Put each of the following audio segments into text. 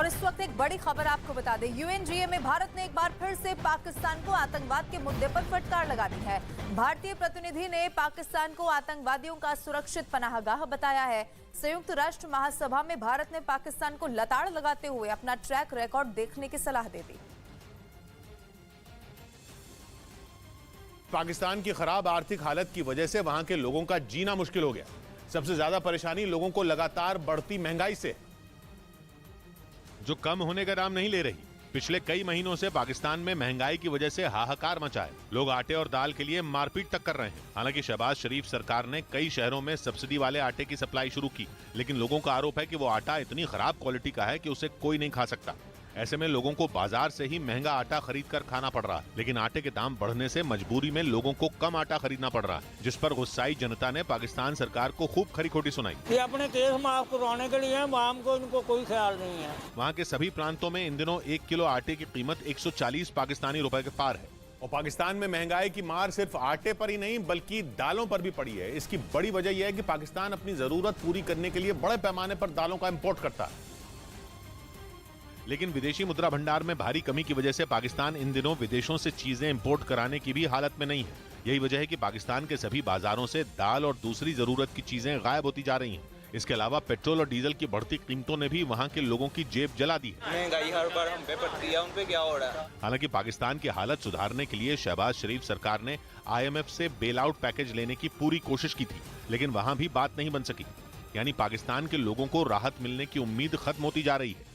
और इस वक्त एक बड़ी खबर आपको बता दें, यूएनजीए में भारत ने एक बार फिर से पाकिस्तान को आतंकवाद के मुद्दे पर फटकार लगा दी है। भारतीय प्रतिनिधि ने पाकिस्तान को आतंकवादियों का सुरक्षित पनाहगाह बताया है। संयुक्त राष्ट्र महासभा में भारत ने पाकिस्तान को लताड़ लगाते हुए अपना ट्रैक रिकॉर्ड देखने की सलाह दे दी। पाकिस्तान की खराब आर्थिक हालत की वजह से वहां के लोगों का जीना मुश्किल हो गया। सबसे ज्यादा परेशानी लोगों को लगातार बढ़ती महंगाई से, जो कम होने का नाम नहीं ले रही। पिछले कई महीनों से पाकिस्तान में महंगाई की वजह से हाहाकार मचा है। लोग आटे और दाल के लिए मारपीट तक कर रहे हैं। हालांकि शहबाज शरीफ सरकार ने कई शहरों में सब्सिडी वाले आटे की सप्लाई शुरू की, लेकिन लोगों का आरोप है कि वो आटा इतनी खराब क्वालिटी का है कि उसे कोई नहीं खा सकता। ऐसे में लोगों को बाजार से ही महंगा आटा खरीद कर खाना पड़ रहा है। लेकिन आटे के दाम बढ़ने से मजबूरी में लोगों को कम आटा खरीदना पड़ रहा है, जिस पर गुस्साई जनता ने पाकिस्तान सरकार को खूब खरी खोटी सुनाई। ये अपने केस माफ करवाने के लिए आम को इनको कोई ख्याल नहीं है। वहाँ के सभी प्रांतों में इन दिनों 1 किलो आटे की कीमत 140 पाकिस्तानी रुपए के पार है। और पाकिस्तान में महंगाई की मार सिर्फ आटे पर ही नहीं बल्कि दालों पर भी पड़ी है। इसकी बड़ी वजह यह है कि पाकिस्तान अपनी जरूरत पूरी करने के लिए बड़े पैमाने पर दालों का इंपोर्ट करता है। लेकिन विदेशी मुद्रा भंडार में भारी कमी की वजह से पाकिस्तान इन दिनों विदेशों से चीजें इंपोर्ट कराने की भी हालत में नहीं है। यही वजह है कि पाकिस्तान के सभी बाजारों से दाल और दूसरी जरूरत की चीजें गायब होती जा रही हैं। इसके अलावा पेट्रोल और डीजल की बढ़ती कीमतों ने भी वहां के लोगों की जेब जला दी है। महंगाई हर बार हम पे पड़ती है, उन पे क्या हो रहा है। हालांकि पाकिस्तान की हालत सुधारने के लिए शहबाज शरीफ सरकार ने IMF से बेल आउट पैकेज लेने की पूरी कोशिश की थी, लेकिन वहां भी बात नहीं बन सकी। यानी पाकिस्तान के लोगों को राहत मिलने की उम्मीद खत्म होती जा रही है।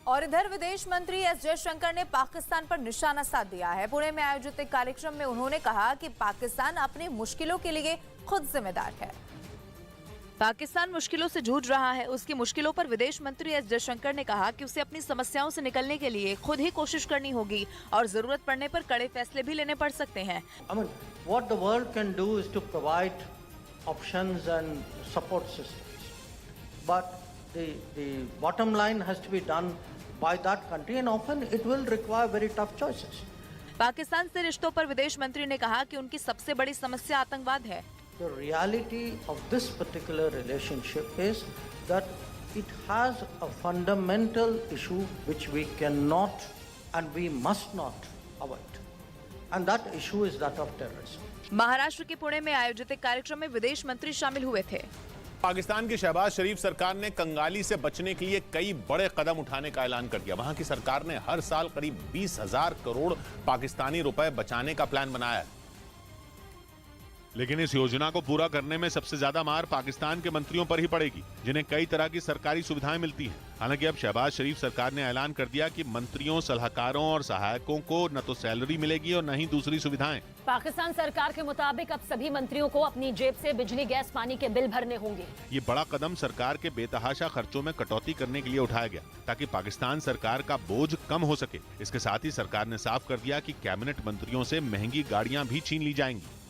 और इधर विदेश मंत्री एस जयशंकर ने पाकिस्तान पर निशाना साध दिया है। पुणे में आयोजित एक कार्यक्रम में उन्होंने कहा कि पाकिस्तान अपनी मुश्किलों के लिए खुद जिम्मेदार है। पाकिस्तान मुश्किलों से जूझ रहा है। उसकी मुश्किलों पर विदेश मंत्री एस जयशंकर ने कहा कि उसे अपनी समस्याओं से निकलने के लिए खुद ही कोशिश करनी होगी और जरूरत पड़ने पर कड़े फैसले भी लेने पड़ सकते हैं। What the world can do is to provide options and support systems, but the bottom line has to be done by that country, and often it will require very tough choices. Pakistan से रिश्तों पर विदेश मंत्री ने कहा कि उनकी सबसे बड़ी समस्या आतंकवाद है। The reality of this particular relationship is that it has a fundamental issue which we cannot and we must not avoid, and that issue is that of terrorism. Maharashtra के पुणे में आयोजित एक कार्यक्रम में विदेश मंत्री शामिल हुए थे। पाकिस्तान की शहबाज शरीफ सरकार ने कंगाली से बचने के लिए कई बड़े कदम उठाने का ऐलान कर दिया। वहां की सरकार ने हर साल करीब 20,000 करोड़ पाकिस्तानी रुपए बचाने का प्लान बनाया है। लेकिन इस योजना को पूरा करने में सबसे ज्यादा मार पाकिस्तान के मंत्रियों पर ही पड़ेगी, जिन्हें कई तरह की सरकारी सुविधाएं मिलती हैं। हालांकि अब शहबाज शरीफ सरकार ने ऐलान कर दिया कि मंत्रियों, सलाहकारों और सहायकों को न तो सैलरी मिलेगी और न ही दूसरी सुविधाएं। पाकिस्तान सरकार के मुताबिक अब सभी मंत्रियों को अपनी जेब से बिजली, गैस, पानी के बिल भरने होंगे। ये बड़ा कदम सरकार के बेतहाशा खर्चों में कटौती करने के लिए उठाया गया, ताकि पाकिस्तान सरकार का बोझ कम हो सके। इसके साथ ही सरकार ने साफ कर दिया कि कैबिनेट मंत्रियों से महंगी गाड़ियां भी छीन ली जाएंगी।